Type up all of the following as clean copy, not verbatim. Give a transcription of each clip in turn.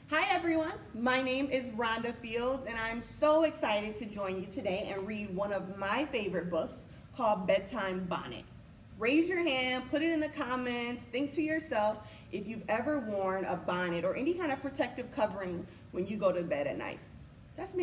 Hi everyone, my name is Rhonda Fields and I'm so excited to join you today and read one of my favorite books called Bedtime, Bonnet. Raise your hand, put it in the comments, think to yourself if you've ever worn a bonnet or any kind of protective covering when you go to bed at night. That's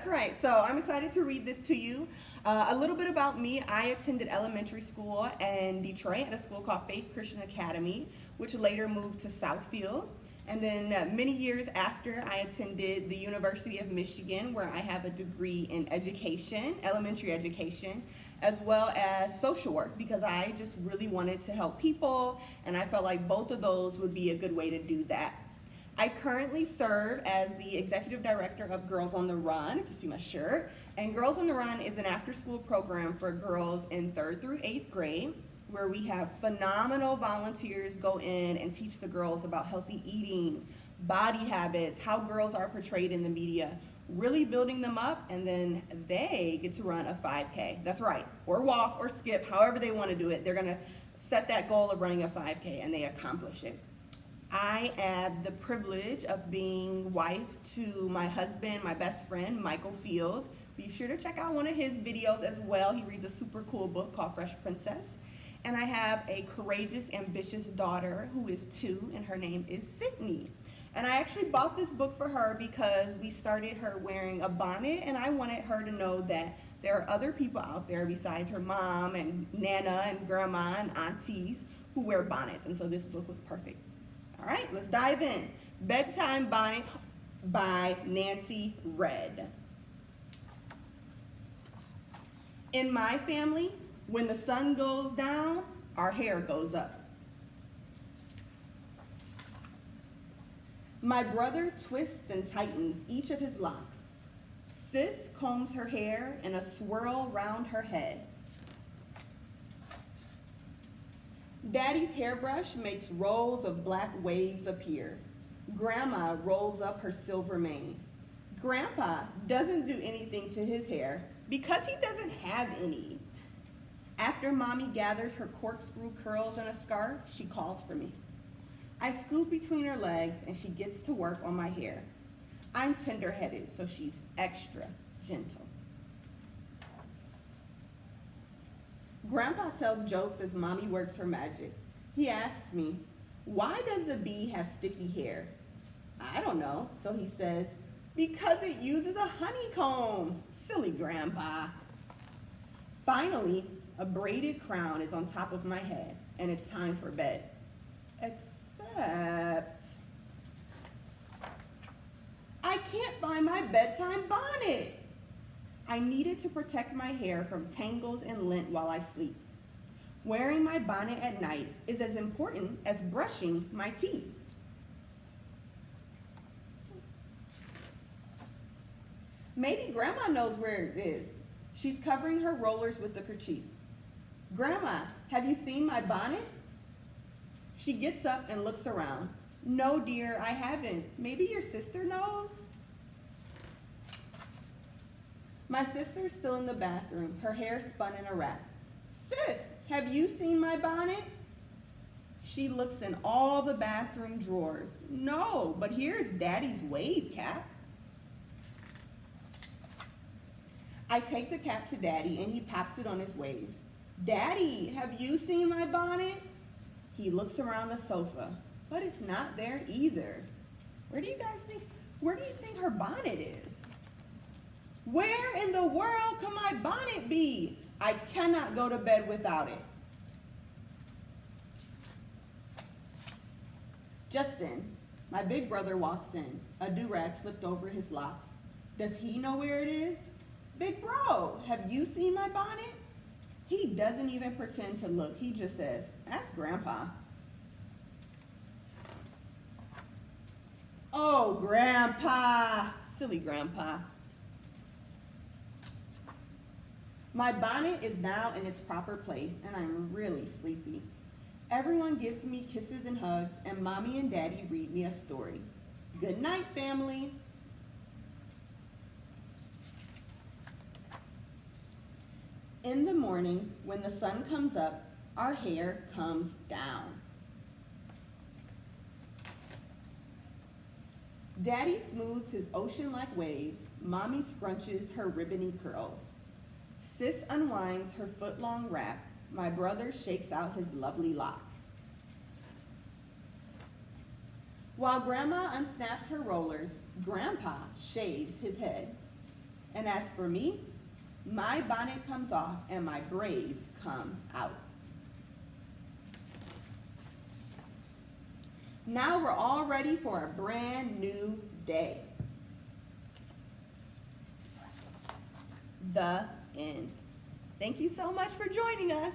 right. So I'm excited to read this to you. A little bit about me. I attended elementary school in Detroit at a school called Faith Christian Academy, which later moved to Southfield. And then many years after, I attended the University of Michigan, where I have a degree in education, elementary education, as well as social work, because I just really wanted to help people, and I felt like both of those would be a good way to do that. I currently serve as the executive director of Girls on the Run, if you see my shirt. And Girls on the Run is an after-school program for girls in 3rd through 8th grade, where we have phenomenal volunteers go in and teach the girls about healthy eating, body habits, how girls are portrayed in the media, really building them up, and then they get to run a 5K. That's right, or walk or skip, however they want to do it. They're going to set that goal of running a 5K, and they accomplish it. I have the privilege of being wife to my husband, my best friend, Michael Fields. Be sure to check out one of his videos as well. He reads a super cool book called Fresh Princess. And I have a courageous, ambitious daughter who is 2, and her name is Sydney. And I actually bought this book for her because we started her wearing a bonnet, and I wanted her to know that there are other people out there besides her mom and Nana and Grandma and aunties who wear bonnets. And so this book was perfect. All right, let's dive in. Bedtime Bonnet by Nancy Red. In my family, when the sun goes down, our hair goes up. My brother twists and tightens each of his locks. Sis combs her hair in a swirl round her head. Daddy's hairbrush makes rolls of black waves appear. Grandma rolls up her silver mane. Grandpa doesn't do anything to his hair because he doesn't have any. After Mommy gathers her corkscrew curls in a scarf, she calls for me. I scoot between her legs and she gets to work on my hair. I'm tender-headed, so she's extra gentle. Grandpa tells jokes as Mommy works her magic. He asks me, why does the bee have sticky hair? I don't know, so he says, because it uses a honeycomb. Silly Grandpa. Finally, a braided crown is on top of my head, and it's time for bed. Except, I can't find my bedtime bonnet. I needed to protect my hair from tangles and lint while I sleep. Wearing my bonnet at night is as important as brushing my teeth. Maybe Grandma knows where it is. She's covering her rollers with the kerchief. Grandma, have you seen my bonnet? She gets up and looks around. No, dear, I haven't. Maybe your sister knows? My sister's still in the bathroom, her hair spun in a wrap. Sis, have you seen my bonnet? She looks in all the bathroom drawers. No, but here's Daddy's wave cap. I take the cap to Daddy and he pops it on his wave. Daddy, have you seen my bonnet? He looks around the sofa, but it's not there either. Where do you think her bonnet is? Where in the world can my bonnet be? I cannot go to bed without it. Just then, my big brother walks in, a do-rag slipped over his locks. Does he know where it is? Big bro, have you seen my bonnet? He doesn't even pretend to look. He just says, ask Grandpa. Oh, Grandpa, silly Grandpa. My bonnet is now in its proper place, and I'm really sleepy. Everyone gives me kisses and hugs, and Mommy and Daddy read me a story. Good night, family. In the morning, when the sun comes up, our hair comes down. Daddy smooths his ocean-like waves. Mommy scrunches her ribbony curls. Sis unwinds her foot-long wrap. My brother shakes out his lovely locks. While Grandma unsnaps her rollers, Grandpa shaves his head. And as for me, my bonnet comes off and my braids come out. Now we're all ready for a brand new day. The end. Thank you so much for joining us.